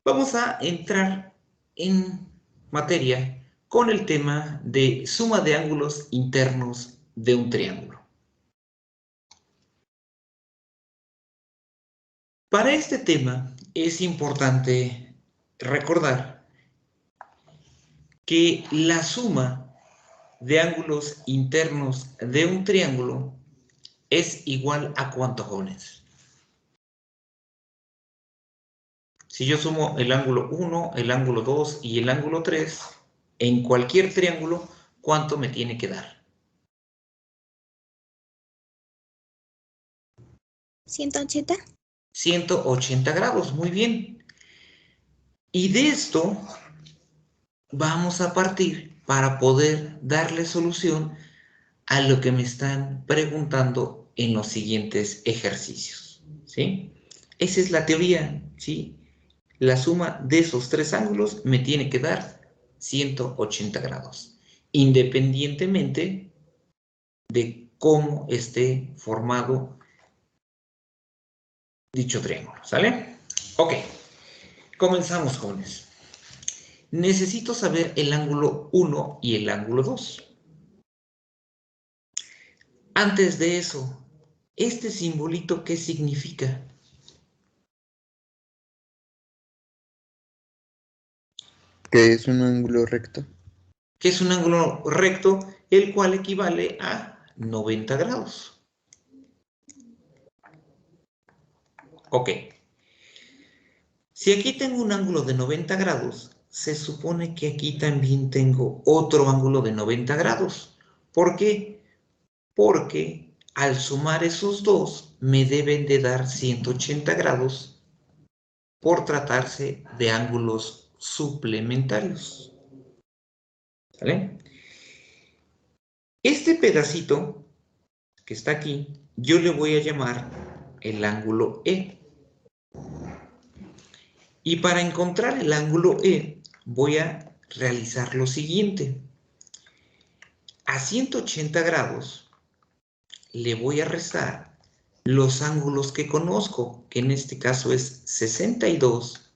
Vamos a entrar en materia con el tema de suma de ángulos internos de un triángulo. Para este tema es importante recordar que la suma de ángulos internos de un triángulo es igual a ¿cuánto, jóvenes? Si yo sumo el ángulo 1, el ángulo 2 y el ángulo 3, en cualquier triángulo, ¿cuánto me tiene que dar? 180. 180 grados, muy bien. Y de esto vamos a partir para poder darle solución a lo que me están preguntando en los siguientes ejercicios, ¿sí? Esa es la teoría, ¿sí? La suma de esos tres ángulos me tiene que dar 180 grados, independientemente de cómo esté formado dicho triángulo, ¿sale? Ok, comenzamos, jóvenes. Necesito saber el ángulo 1 y el ángulo 2. Antes de eso, ¿este simbolito qué significa? Que es un ángulo recto. Que es un ángulo recto, el cual equivale a 90 grados. Ok. Si aquí tengo un ángulo de 90 grados, se supone que aquí también tengo otro ángulo de 90 grados. ¿Por qué? Porque al sumar esos dos, me deben de dar 180 grados por tratarse de ángulos suplementarios. ¿Sale? Este pedacito que está aquí, yo le voy a llamar el ángulo E. Y para encontrar el ángulo E, voy a realizar lo siguiente. A 180 grados le voy a restar los ángulos que conozco, que en este caso es 62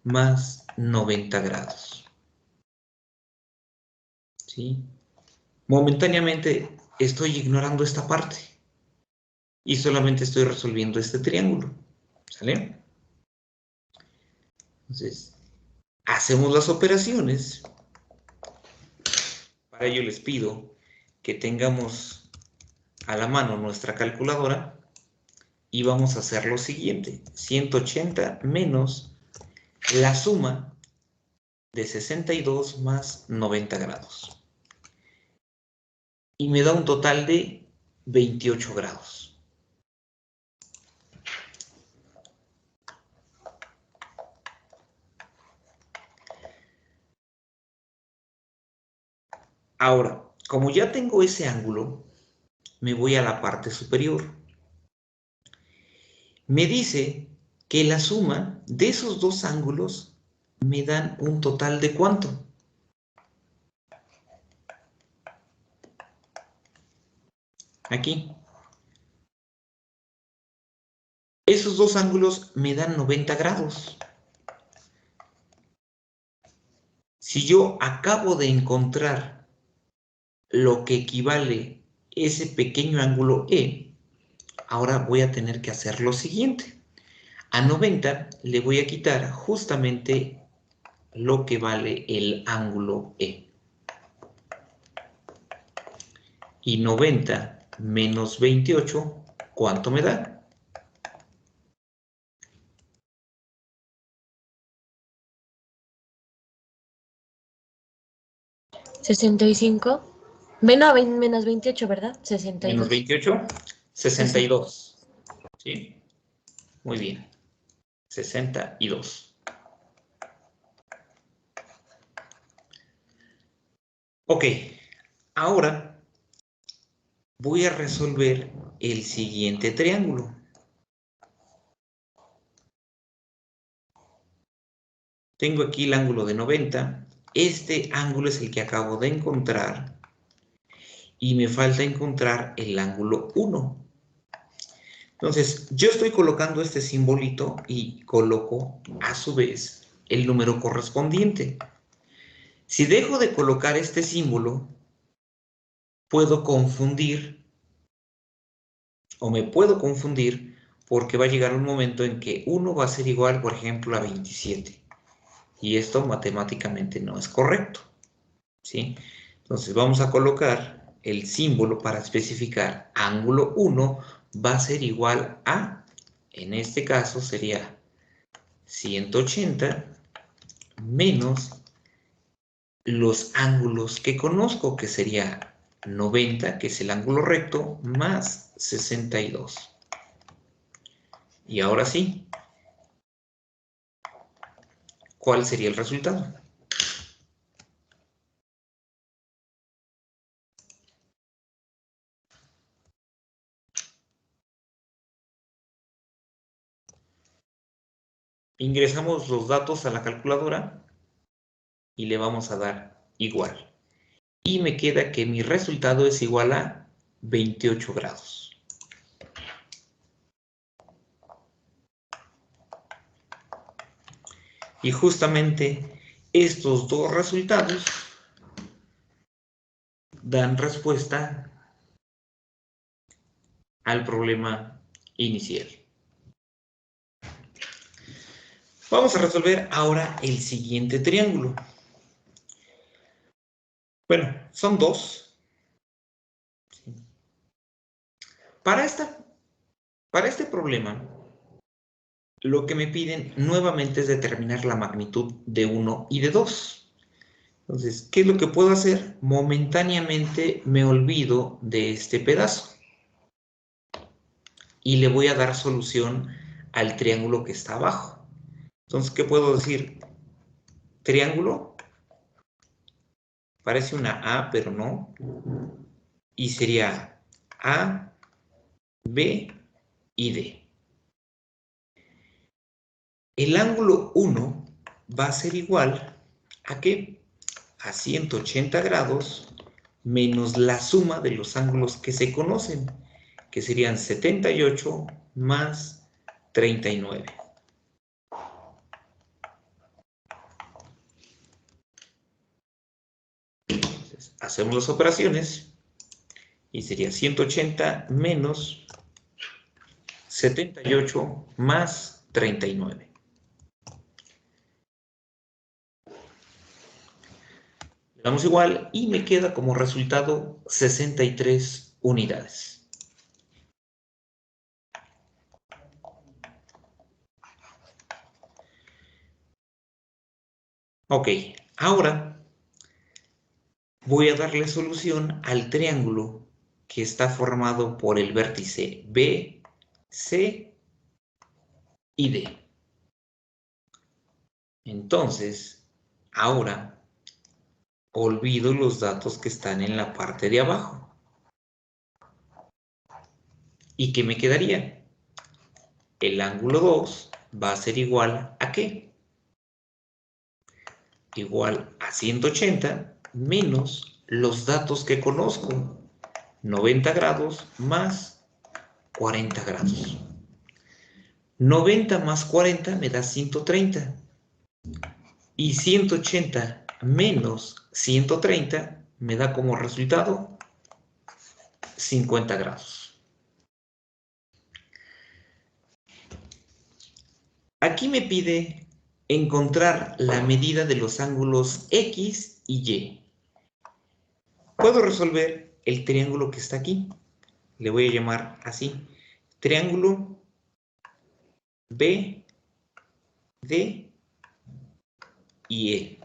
más 90 grados. ¿Sí? Momentáneamente estoy ignorando esta parte y solamente estoy resolviendo este triángulo. ¿Sale? Entonces, hacemos las operaciones. Para ello les pido que tengamos a la mano nuestra calculadora y vamos a hacer lo siguiente. 180 menos la suma de 62 más 90 grados. Y me da un total de 28 grados. Ahora, como ya tengo ese ángulo, me voy a la parte superior. Me dice que la suma de esos dos ángulos me dan un total de ¿cuánto? Aquí. Esos dos ángulos me dan 90 grados. Si yo acabo de encontrar lo que equivale ese pequeño ángulo E, ahora voy a tener que hacer lo siguiente. A 90 le voy a quitar justamente lo que vale el ángulo E. Y 90 menos 28, ¿cuánto me da? 65. Menos 28, ¿verdad? 62. Menos 28, 62. ¿Sí? Muy bien. 62. Ok. Ahora voy a resolver el siguiente triángulo. Tengo aquí el ángulo de 90. Este ángulo es el que acabo de encontrar. Y me falta encontrar el ángulo 1. Entonces, yo estoy colocando este simbolito y coloco a su vez el número correspondiente. Si dejo de colocar este símbolo, puedo confundir, o me puedo confundir, porque va a llegar un momento en que 1 va a ser igual, por ejemplo, a 27. Y esto matemáticamente no es correcto, ¿sí? Entonces vamos a colocar el símbolo para especificar ángulo 1 va a ser igual a, en este caso sería 180 menos los ángulos que conozco, que sería 90, que es el ángulo recto, más 62. Y ahora sí, ¿cuál sería el resultado? Ingresamos los datos a la calculadora y le vamos a dar igual. Y me queda que mi resultado es igual a 28 grados. Y justamente estos dos resultados dan respuesta al problema inicial. Vamos a resolver ahora el siguiente triángulo. Bueno, son dos. Para este problema, lo que me piden nuevamente es determinar la magnitud de 1 y de 2. Entonces, ¿qué es lo que puedo hacer? Momentáneamente me olvido de este pedazo y le voy a dar solución al triángulo que está abajo. Entonces, ¿qué puedo decir? Triángulo, parece una A, pero no. Y sería A, B y D. El ángulo 1 va a ser igual ¿a qué? A 180 grados menos la suma de los ángulos que se conocen, que serían 78 más 39. Entonces, hacemos las operaciones y sería 180 menos 78 más 39. Le damos igual y me queda como resultado 63 unidades. Ok, ahora voy a darle solución al triángulo que está formado por el vértice B, C y D. Entonces, ahora olvido los datos que están en la parte de abajo. ¿Y qué me quedaría? El ángulo 2 va a ser igual ¿a qué? Igual a 180 menos los datos que conozco. 90 grados más 40 grados. 90 más 40 me da 130. Y 180 menos 130 me da como resultado 50 grados. Aquí me pide encontrar la medida de los ángulos X y Y. Puedo resolver el triángulo que está aquí. Le voy a llamar así. Triángulo B, D y E.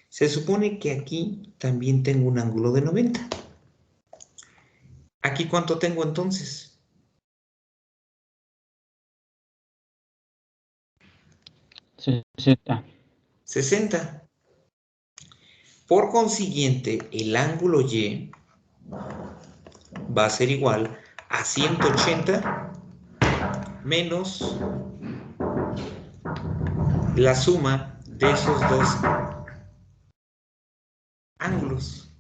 Se supone que aquí también tengo un ángulo de 90. ¿Aquí cuánto tengo entonces? 60. 60. Por consiguiente, el ángulo Y va a ser igual a 180 menos la suma de esos dos ángulos.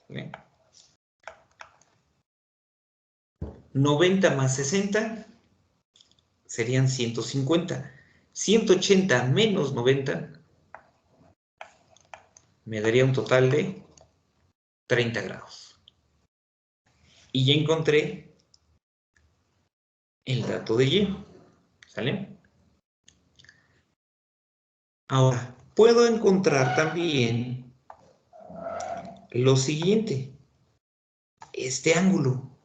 ¿Bien? 90 más 60 serían 150. 180 menos 90 me daría un total de 30 grados. Y ya encontré el dato de Y. ¿Sale? Ahora, puedo encontrar también lo siguiente. Este ángulo.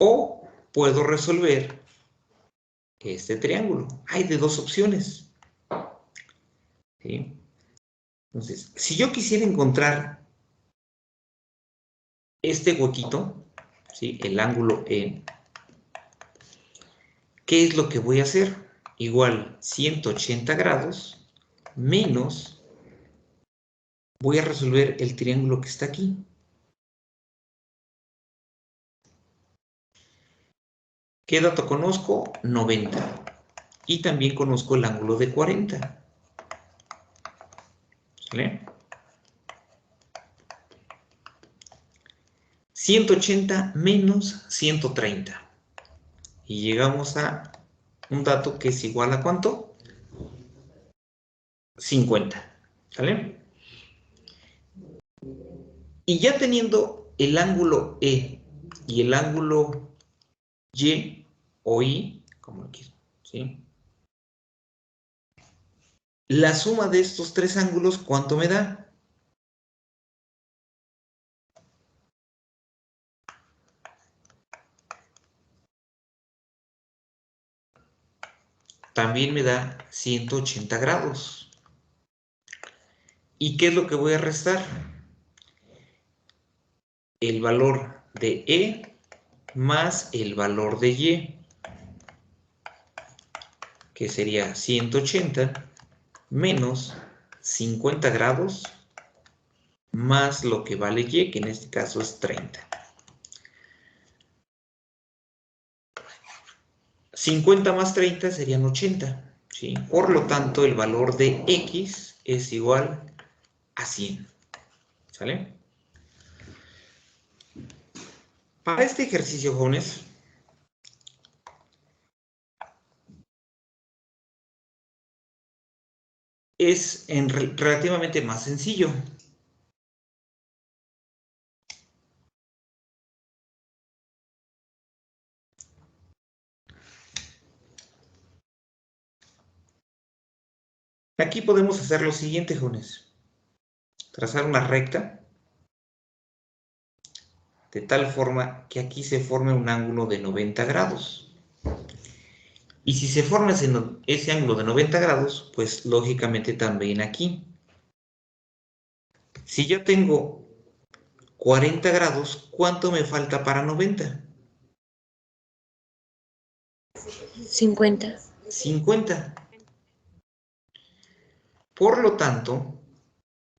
O puedo resolver este triángulo. Hay de dos opciones. ¿Sí? Entonces, si yo quisiera encontrar este huequito, ¿sí? El ángulo E, ¿qué es lo que voy a hacer? Igual 180 grados menos, voy a resolver el triángulo que está aquí. ¿Qué dato conozco? 90. Y también conozco el ángulo de 40. ¿Sale? 180 menos 130. Y llegamos a un dato que es igual a ¿cuánto? 50. ¿Sale? Y ya teniendo el ángulo E y el ángulo Y o I, como lo quiero, ¿sí? La suma de estos tres ángulos, ¿cuánto me da? También me da 180 grados. ¿Y qué es lo que voy a restar? El valor de E más el valor de Y, que sería 180 menos 50 grados más lo que vale Y, que en este caso es 30. 50 más 30 serían 80, ¿sí? Por lo tanto, el valor de X es igual a 100. ¿Sale? Para este ejercicio, jóvenes, es relativamente más sencillo. Aquí podemos hacer lo siguiente, jóvenes. Trazar una recta de tal forma que aquí se forme un ángulo de 90 grados. Y si se forma ese ángulo de 90 grados, pues lógicamente también aquí. Si yo tengo 40 grados, ¿cuánto me falta para 90? 50. 50. Por lo tanto,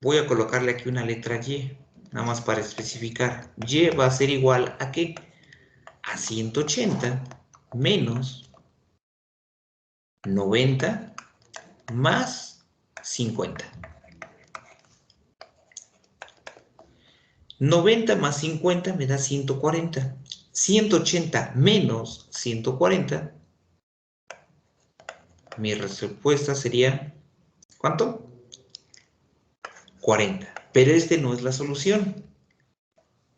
voy a colocarle aquí una letra Y, nada más para especificar. Y va a ser igual a ¿qué? A 180 menos 90 más 50. 90 más 50 me da 140. 180 menos 140, mi respuesta sería, ¿cuánto? 40. Pero este no es la solución.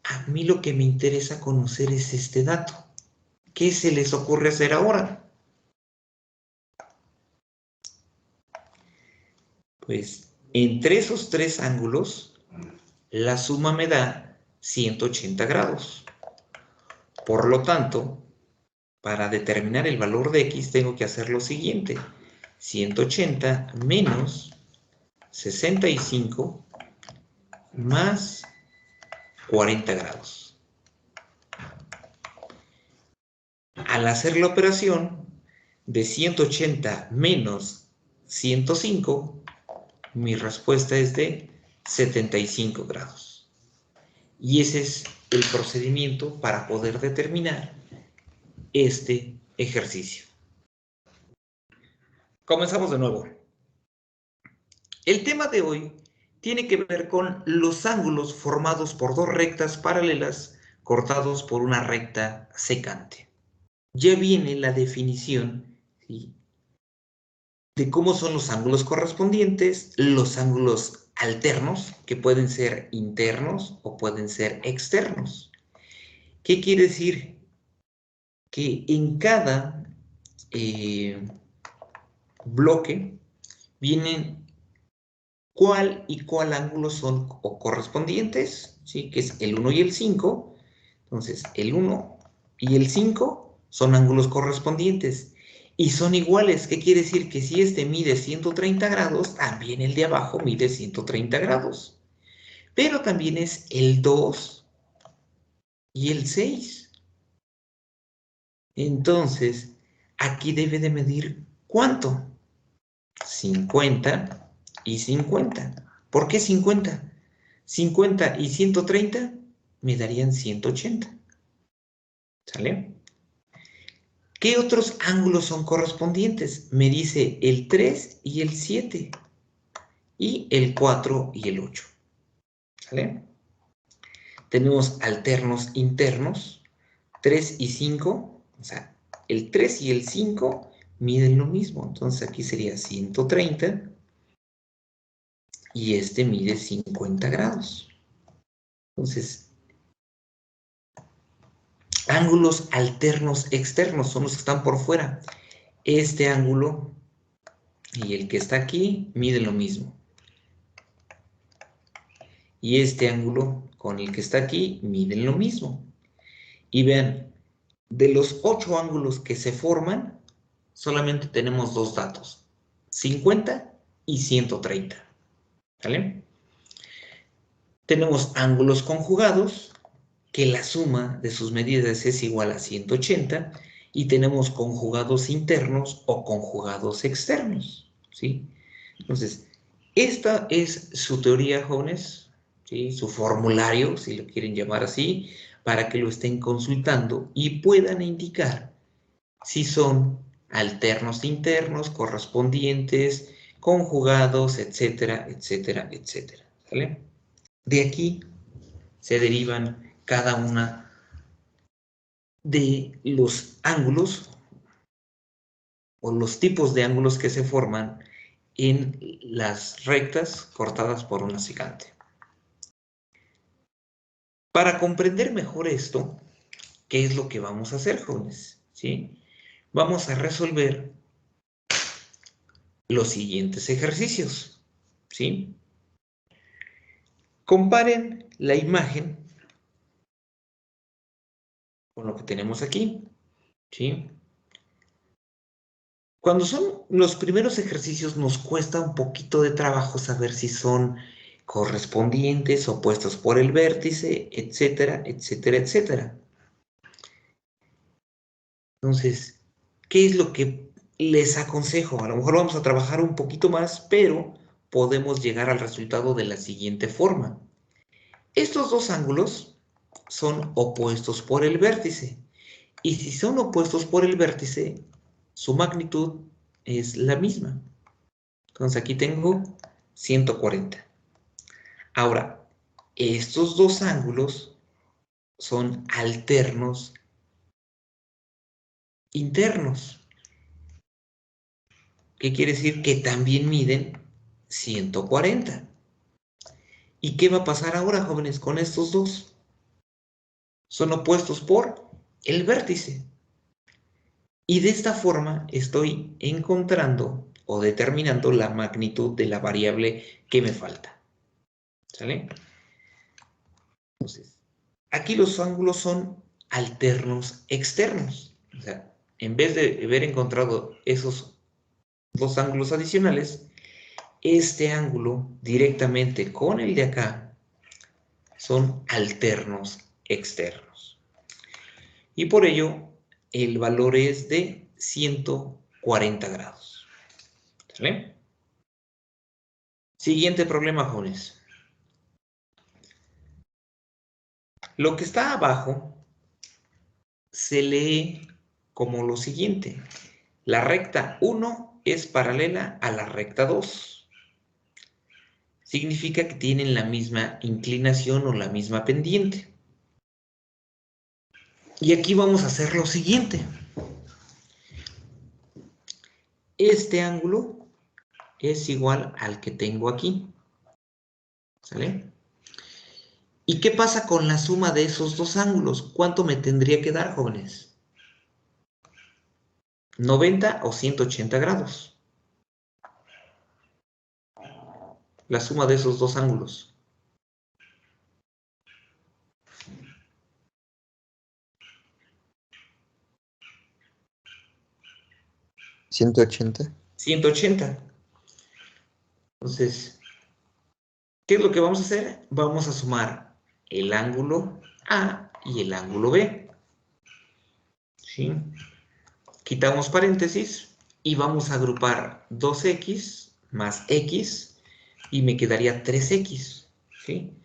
A mí lo que me interesa conocer es este dato. ¿Qué se les ocurre hacer ahora? Pues entre esos tres ángulos, la suma me da 180 grados. Por lo tanto, para determinar el valor de X tengo que hacer lo siguiente. 180 menos 65 más 40 grados. Al hacer la operación de 180 menos 105, mi respuesta es de 75 grados. Y ese es el procedimiento para poder determinar este ejercicio. Comenzamos de nuevo. El tema de hoy tiene que ver con los ángulos formados por dos rectas paralelas cortados por una recta secante. Ya viene la definición, ¿sí?, de cómo son los ángulos correspondientes, los ángulos alternos, que pueden ser internos o pueden ser externos. ¿Qué quiere decir? Que en cada bloque vienen cuál y cuál ángulo son o correspondientes, ¿sí?, que es el 1 y el 5. Entonces, el 1 y el 5 son ángulos correspondientes y son iguales. ¿Qué quiere decir? Que si este mide 130 grados, también el de abajo mide 130 grados. Pero también es el 2 y el 6. Entonces, aquí debe de medir ¿cuánto? 50 y 50. ¿Por qué 50? 50 y 130 me darían 180. ¿Sale? ¿Qué otros ángulos son correspondientes? Me dice el 3 y el 7. Y el 4 y el 8. ¿Sale? Tenemos alternos internos. 3 y 5. O sea, el 3 y el 5 miden lo mismo. Entonces aquí sería 130. Y este mide 50 grados. Entonces, ángulos alternos externos son los que están por fuera. Este ángulo y el que está aquí miden lo mismo. Y este ángulo con el que está aquí miden lo mismo. Y vean, de los 8 ángulos que se forman, solamente tenemos 2 datos. 50 y 130. ¿Vale? Tenemos ángulos conjugados, que la suma de sus medidas es igual a 180, y tenemos conjugados internos o conjugados externos, ¿sí? Entonces, esta es su teoría, jóvenes, ¿sí?, su formulario, si lo quieren llamar así, para que lo estén consultando y puedan indicar si son alternos internos, correspondientes, conjugados, etcétera, etcétera, etcétera, ¿vale? De aquí se derivan cada una de los ángulos o los tipos de ángulos que se forman en las rectas cortadas por una secante. Para comprender mejor esto, ¿qué es lo que vamos a hacer, jóvenes? ¿Sí? Vamos a resolver los siguientes ejercicios, ¿sí? Comparen la imagen con lo que tenemos aquí, ¿sí? Cuando son los primeros ejercicios nos cuesta un poquito de trabajo saber si son correspondientes, opuestos por el vértice, etcétera, etcétera, etcétera. Entonces, ¿qué es lo que les aconsejo? A lo mejor vamos a trabajar un poquito más, pero podemos llegar al resultado de la siguiente forma. Estos dos ángulos son opuestos por el vértice. Y si son opuestos por el vértice, su magnitud es la misma. Entonces aquí tengo 140. Ahora, estos dos ángulos son alternos internos. ¿Qué quiere decir? Que también miden 140. ¿Y qué va a pasar ahora, jóvenes, con estos dos? Son opuestos por el vértice. Y de esta forma estoy encontrando o determinando la magnitud de la variable que me falta. ¿Sale? Entonces, aquí los ángulos son alternos externos. O sea, en vez de haber encontrado esos dos ángulos adicionales, este ángulo directamente con el de acá son alternos externos. Y por ello, el valor es de 140 grados. ¿Sale? Siguiente problema, jóvenes. Lo que está abajo se lee como lo siguiente. La recta 1 es paralela a la recta 2. significa que tienen la misma inclinación o la misma pendiente. Y aquí vamos a hacer lo siguiente. Este ángulo es igual al que tengo aquí. ¿Sale? ¿Y qué pasa con la suma de esos dos ángulos? ¿Cuánto me tendría que dar, jóvenes? ¿90 o 180 grados? La suma de esos dos ángulos. ¿180? 180. Entonces, ¿qué es lo que vamos a hacer? Vamos a sumar el ángulo A y el ángulo B. ¿Sí? Quitamos paréntesis y vamos a agrupar 2x más x y me quedaría 3x. ¿Sí?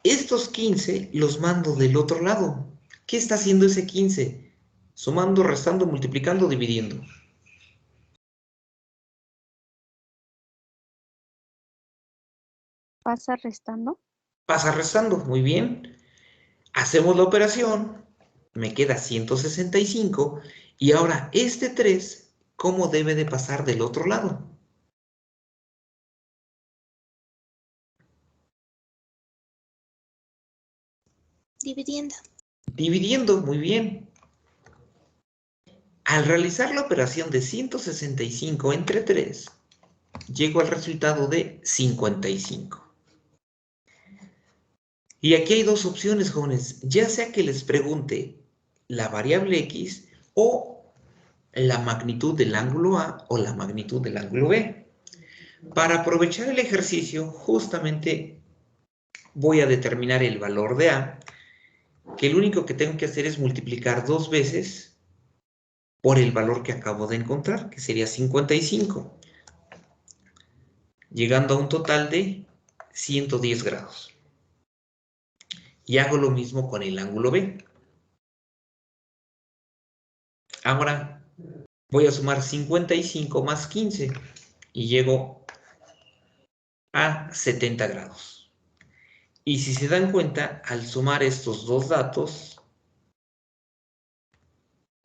Estos 15 los mando del otro lado. ¿Qué está haciendo ese 15? Sumando, restando, multiplicando, dividiendo. ¿Pasa restando? Pasa restando, muy bien. Hacemos la operación, me queda 165 y ahora este 3, ¿cómo debe de pasar del otro lado? Dividiendo. Dividiendo, muy bien. Al realizar la operación de 165 entre 3, llego al resultado de 55. Y aquí hay dos opciones, jóvenes. Ya sea que les pregunte la variable x o la magnitud del ángulo A o la magnitud del ángulo B. Para aprovechar el ejercicio, justamente voy a determinar el valor de A, que lo único que tengo que hacer es multiplicar 2 veces por el valor que acabo de encontrar, que sería 55, llegando a un total de 110 grados. Y hago lo mismo con el ángulo B. Ahora voy a sumar 55 más 15 y llego a 70 grados. Y si se dan cuenta, al sumar estos dos datos,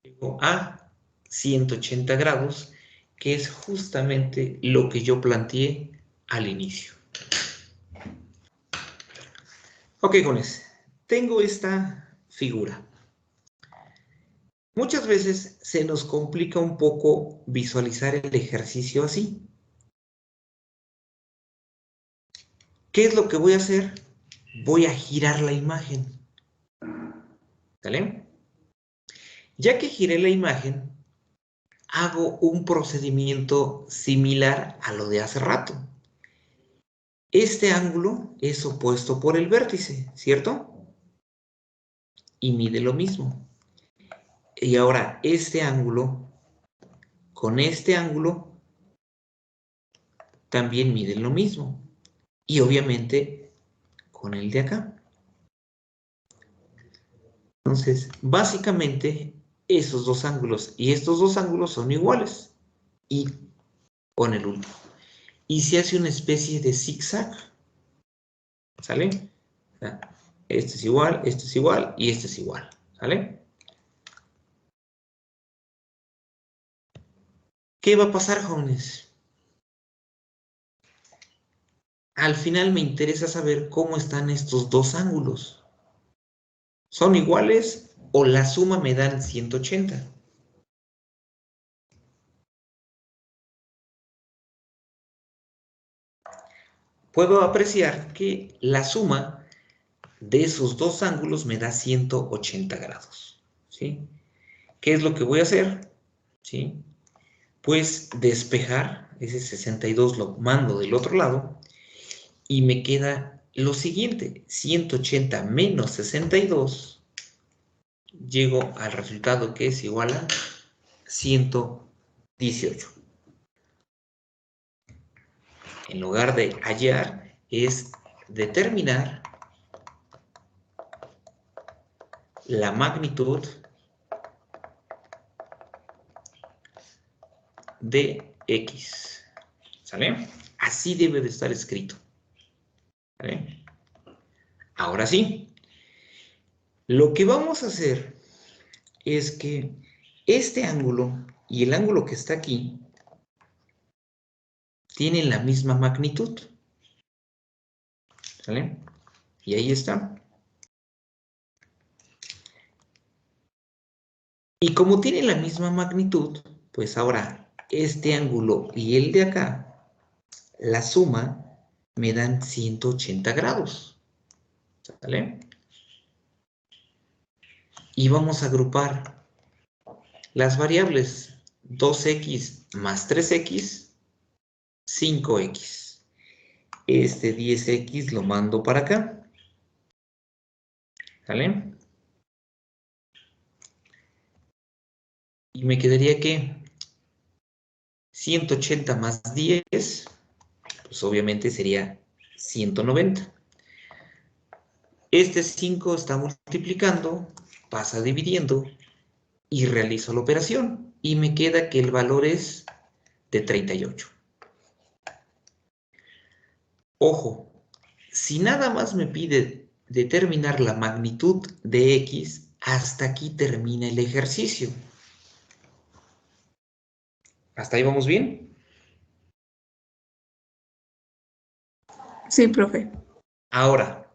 llego a 180 grados, que es justamente lo que yo planteé al inicio. Ok, jóvenes, tengo esta figura. Muchas veces se nos complica un poco visualizar el ejercicio así. ¿Qué es lo que voy a hacer? Voy a girar la imagen. ¿Sale? Ya que giré la imagen, hago un procedimiento similar a lo de hace rato. Este ángulo es opuesto por el vértice, ¿cierto? Y mide lo mismo. Y ahora este ángulo con este ángulo también miden lo mismo. Y obviamente con el de acá. Entonces, básicamente, esos dos ángulos y estos dos ángulos son iguales. Y con el último. Y se hace una especie de zigzag. ¿Sale? O sea, este es igual y este es igual. ¿Sale? ¿Qué va a pasar, jóvenes? Al final me interesa saber cómo están estos dos ángulos. ¿Son iguales o la suma me dan 180? Puedo apreciar que la suma de esos dos ángulos me da 180 grados. ¿Sí? ¿Qué es lo que voy a hacer? ¿Sí? Pues despejar ese 62 lo mando del otro lado y me queda lo siguiente, 180 menos 62, llego al resultado que es igual a 118. En lugar de hallar, es determinar la magnitud de X. ¿Sale? Así debe de estar escrito. ¿Vale? Ahora sí, lo que vamos a hacer es que este ángulo y el ángulo que está aquí tienen la misma magnitud. ¿Sale? Y ahí está. Y como tienen la misma magnitud, pues ahora este ángulo y el de acá, la suma, me dan 180 grados. ¿Sale? Y vamos a agrupar las variables 2x más 3x, 5x. Este 10x lo mando para acá. ¿Sale? Y me quedaría que 180 más 10, pues obviamente sería 190. Este 5 está multiplicando, pasa dividiendo y realizo la operación. Y me queda que el valor es de 38. Ojo, si nada más me pide determinar la magnitud de x, hasta aquí termina el ejercicio. ¿Hasta ahí vamos bien? Sí, profe. Ahora,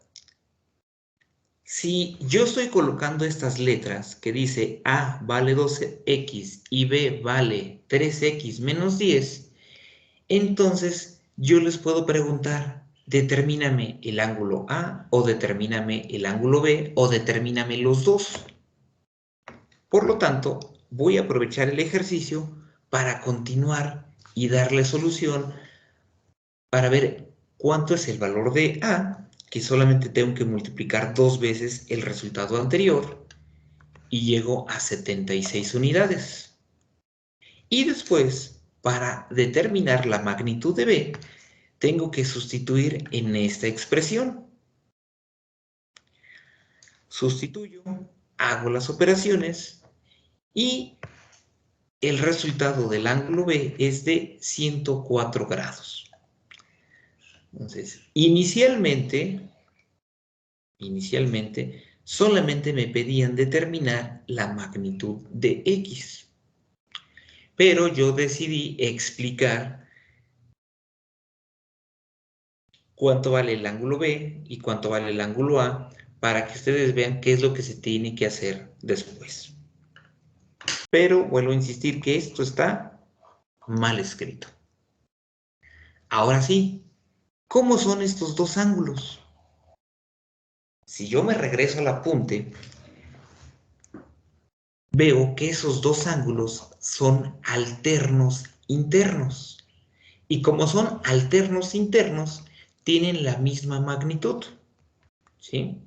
si yo estoy colocando estas letras que dice A vale 12x y B vale 3x menos 10, entonces yo les puedo preguntar, determíname el ángulo A o determíname el ángulo B o determíname los dos. Por lo tanto, voy a aprovechar el ejercicio para continuar y darle solución para ver cuánto es el valor de A, que solamente tengo que multiplicar 2 veces el resultado anterior, y llego a 76 unidades. Y después, para determinar la magnitud de B, tengo que sustituir en esta expresión. Sustituyo, hago las operaciones y el resultado del ángulo B es de 104 grados. Entonces, inicialmente solamente me pedían determinar la magnitud de X. Pero yo decidí explicar cuánto vale el ángulo B y cuánto vale el ángulo A para que ustedes vean qué es lo que se tiene que hacer después. Pero vuelvo a insistir que esto está mal escrito. Ahora sí, ¿cómo son estos dos ángulos? Si yo me regreso al apunte, veo que esos dos ángulos son alternos internos. Y como son alternos internos, tienen la misma magnitud. ¿Sí?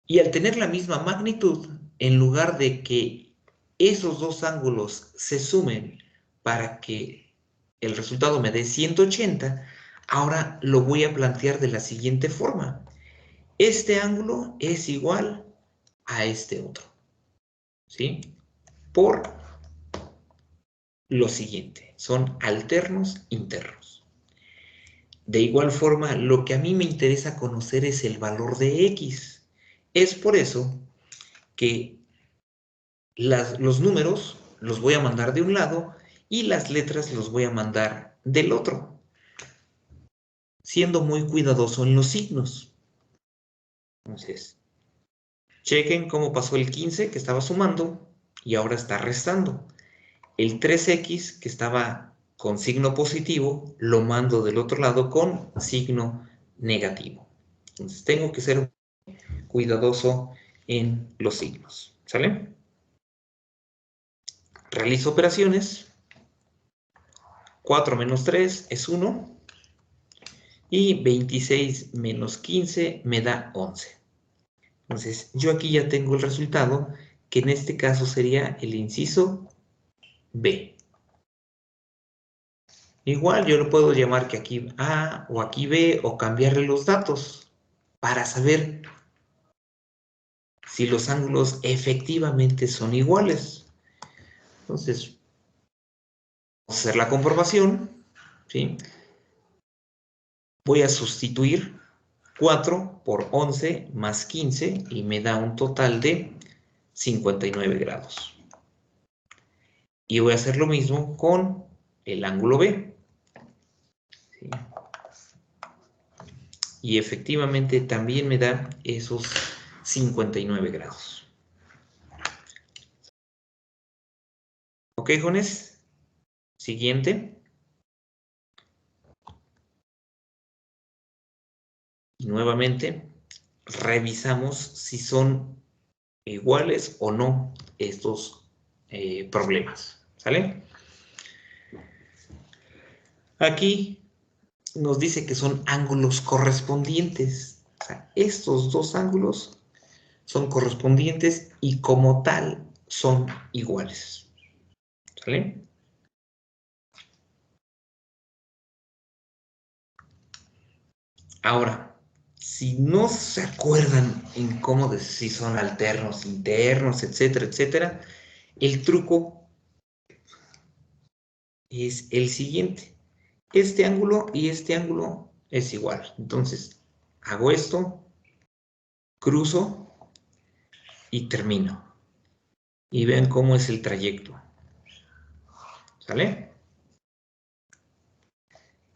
Y al tener la misma magnitud, en lugar de que esos dos ángulos se sumen para que el resultado me dé 180, ahora lo voy a plantear de la siguiente forma. Este ángulo es igual a este otro. ¿Sí? Por lo siguiente, son alternos internos. De igual forma, lo que a mí me interesa conocer es el valor de X. Es por eso que los números los voy a mandar de un lado y las letras los voy a mandar del otro, siendo muy cuidadoso en los signos. Entonces, chequen cómo pasó el 15 que estaba sumando y ahora está restando. El 3x que estaba con signo positivo lo mando del otro lado con signo negativo. Entonces tengo que ser cuidadoso en los signos. ¿Sale? Realizo operaciones. 4 menos 3 es 1. Y 26 menos 15 me da 11. Entonces, yo aquí ya tengo el resultado, que en este caso sería el inciso B. Igual yo lo puedo llamar que aquí A o aquí B o cambiarle los datos para saber si los ángulos efectivamente son iguales. Entonces, vamos a hacer la comprobación, ¿sí? voy a sustituir 4 por 11 más 15 y me da un total de 59 grados. Y voy a hacer lo mismo con el ángulo B. ¿Sí? Y efectivamente también me da esos 59 grados. ¿Ok, jóvenes? Siguiente. Y nuevamente revisamos si son iguales o no estos problemas. ¿Sale? Aquí nos dice que son ángulos correspondientes. O sea, estos dos ángulos son correspondientes y como tal son iguales. ¿Sale? Ahora, si no se acuerdan en cómo si son alternos, internos, etcétera, etcétera, el truco es el siguiente. Este ángulo y este ángulo es igual. Entonces, hago esto, cruzo y termino. Y vean cómo es el trayecto. ¿Sale?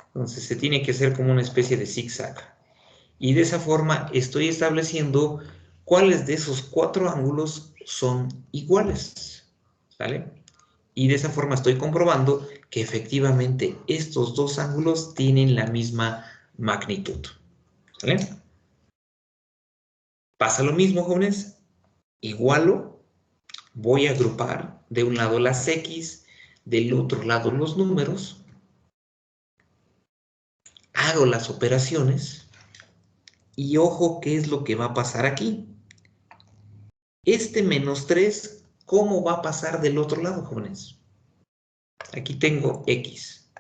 Entonces se tiene que hacer como una especie de zigzag. Y de esa forma estoy estableciendo cuáles de esos 4 ángulos son iguales. ¿Sale? Y de esa forma estoy comprobando que efectivamente estos 2 ángulos tienen la misma magnitud. ¿Sale? Pasa lo mismo, jóvenes. Igualo, voy a agrupar de un lado las X, del otro lado los números. Hago las operaciones y ojo qué es lo que va a pasar aquí. Este menos 3, ¿cómo va a pasar del otro lado, jóvenes? Aquí tengo X.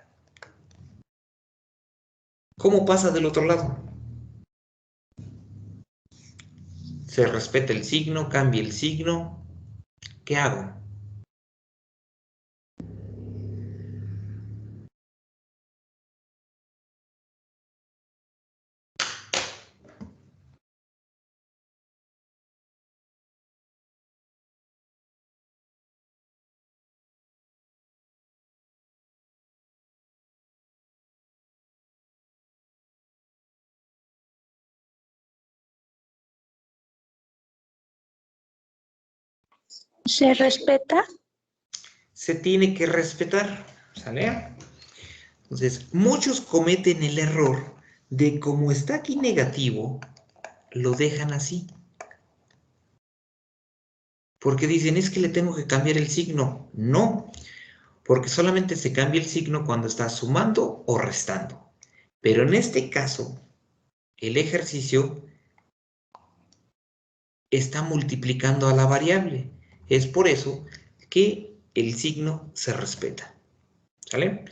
¿Cómo pasa del otro lado? Se respeta el signo, cambia el signo. ¿Qué hago? ¿Se respeta? Se tiene que respetar, ¿sale? Entonces, muchos cometen el error de como está aquí negativo, lo dejan así. Porque dicen, es que le tengo que cambiar el signo. No, porque solamente se cambia el signo cuando está sumando o restando. Pero en este caso, el ejercicio está multiplicando a la variable. Es por eso que el signo se respeta. ¿Sale?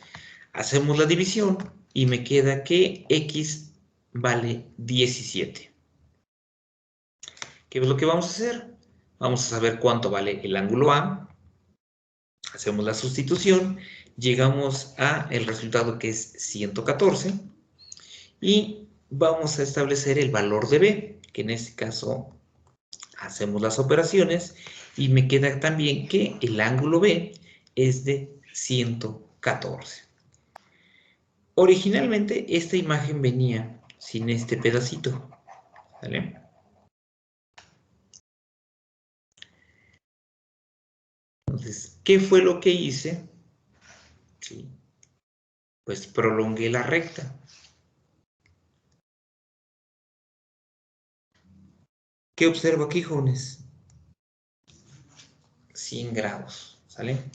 Hacemos la división y me queda que X vale 17. ¿Qué es lo que vamos a hacer? Vamos a saber cuánto vale el ángulo A. Hacemos la sustitución. Llegamos a el resultado que es 114. Y vamos a establecer el valor de B, que en este caso hacemos las operaciones y me queda también que el ángulo B es de 114. Originalmente esta imagen venía sin este pedacito, ¿vale? Entonces, ¿qué fue lo que hice? Sí, pues prolongué la recta. ¿Qué observo aquí, jóvenes? 100 grados, ¿sale?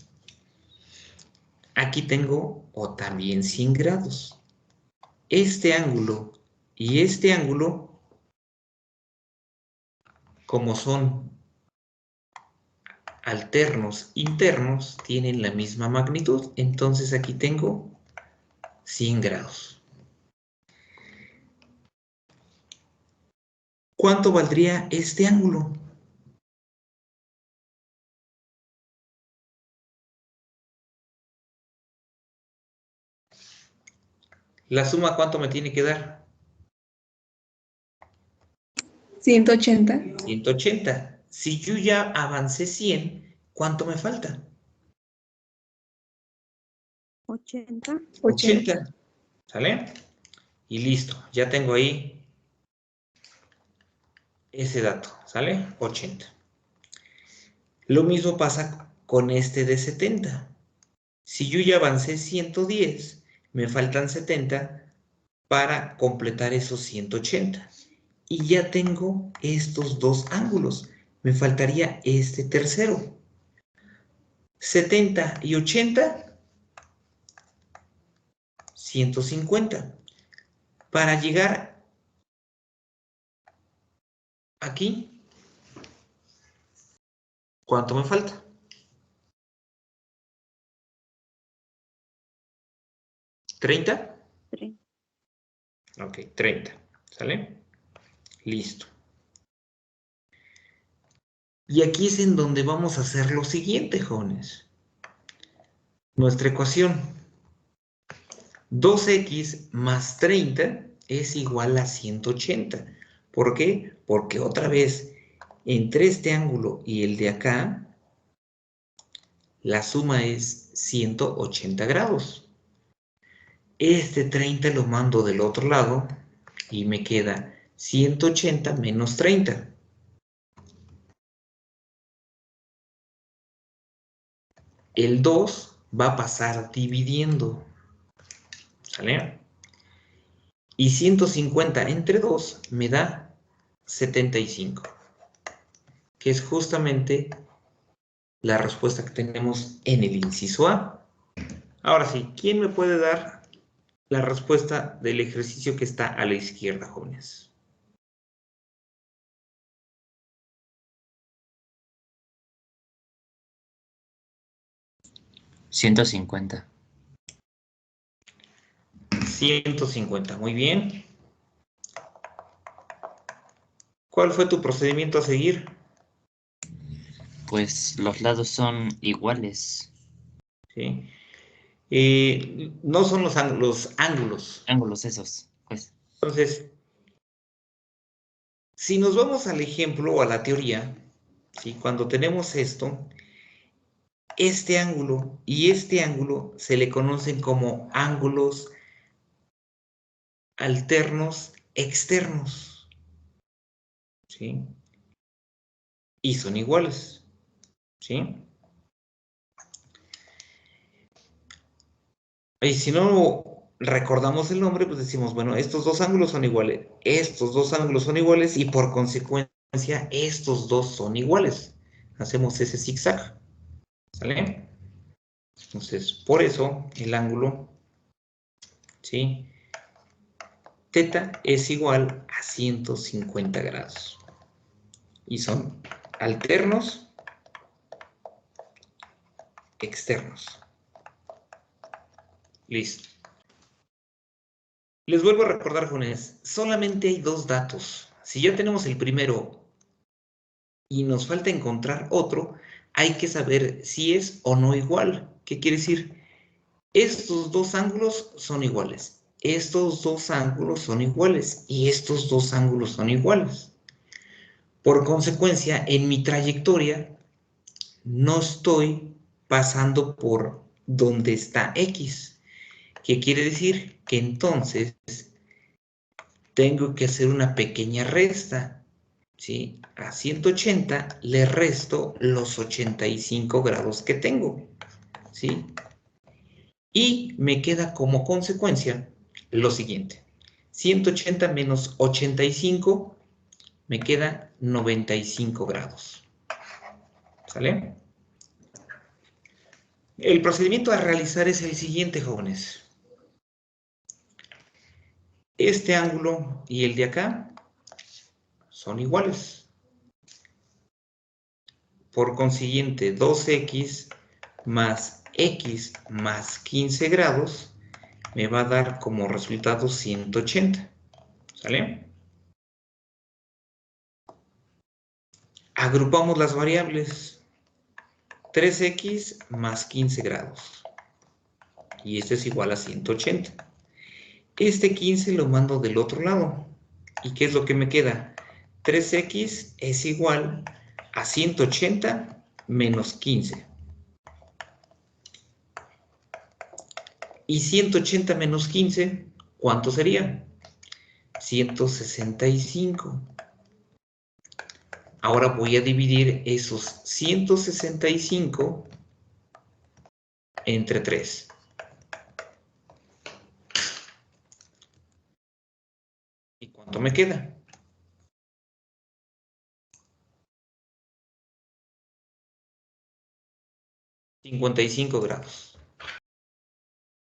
Aquí tengo o también 100 grados. Este ángulo y este ángulo, como son alternos internos, tienen la misma magnitud. Entonces aquí tengo 100 grados. ¿Cuánto valdría este ángulo? La suma, ¿cuánto me tiene que dar? 180. 180. Si yo ya avancé 100, ¿cuánto me falta? 80. 80. ¿Sale? Y listo. Ya tengo ahí ese dato. ¿Sale? 80. Lo mismo pasa con este de 70. Si yo ya avancé 110, me faltan 70 para completar esos 180. Y ya tengo estos dos ángulos. Me faltaría este tercero. 70 y 80, 150. Para llegar aquí, ¿cuánto me falta? 30. Ok, 30. ¿Sale? Listo. Y aquí es en donde vamos a hacer lo siguiente, jóvenes. Nuestra ecuación. 2x más 30 es igual a 180. ¿Por qué? Porque otra vez, entre este ángulo y el de acá, la suma es 180 grados. Este 30 lo mando del otro lado y me queda 180 menos 30. El 2 va a pasar dividiendo. ¿Sale? Y 150 entre 2 me da 75, que es justamente la respuesta que tenemos en el inciso A. Ahora sí, ¿quién me puede dar la respuesta del ejercicio que está a la izquierda, jóvenes? $150. 150, muy bien. ¿Cuál fue tu procedimiento a seguir? Pues los lados son iguales. ¿Sí? No son los ángulos. Ángulos esos, pues. Entonces, si nos vamos al ejemplo o a la teoría, ¿sí? Cuando tenemos esto, este ángulo y este ángulo se le conocen como ángulos alternos externos, ¿sí? Y son iguales, ¿sí? Y si no recordamos el nombre, pues decimos, bueno, estos dos ángulos son iguales, estos dos ángulos son iguales y por consecuencia estos dos son iguales. Hacemos ese zigzag, ¿sale? Entonces, por eso el ángulo, ¿sí? Teta es igual a 150 grados. Y son alternos externos. Listo. Les vuelvo a recordar, jóvenes, solamente hay dos datos. Si ya tenemos el primero y nos falta encontrar otro, hay que saber si es o no igual. ¿Qué quiere decir? Estos dos ángulos son iguales. Estos dos ángulos son iguales. Y estos dos ángulos son iguales. Por consecuencia, en mi trayectoria no estoy pasando por donde está X. ¿Qué quiere decir? Que entonces tengo que hacer una pequeña resta, ¿sí? A 180 le resto los 85 grados que tengo, ¿sí? Y me queda como consecuencia lo siguiente. 180 menos 85 me queda 95 grados. ¿Sale? El procedimiento a realizar es el siguiente, jóvenes. Este ángulo y el de acá son iguales. Por consiguiente, 2x más x más 15 grados me va a dar como resultado 180. ¿Sale? Agrupamos las variables. 3x más 15 grados. Y esto es igual a 180. Este 15 lo mando del otro lado. ¿Y qué es lo que me queda? 3x es igual a 180 menos 15. Y 180 menos 15, ¿cuánto sería? 165. Ahora voy a dividir esos 165 entre 3. ¿Y cuánto me queda? 55 grados.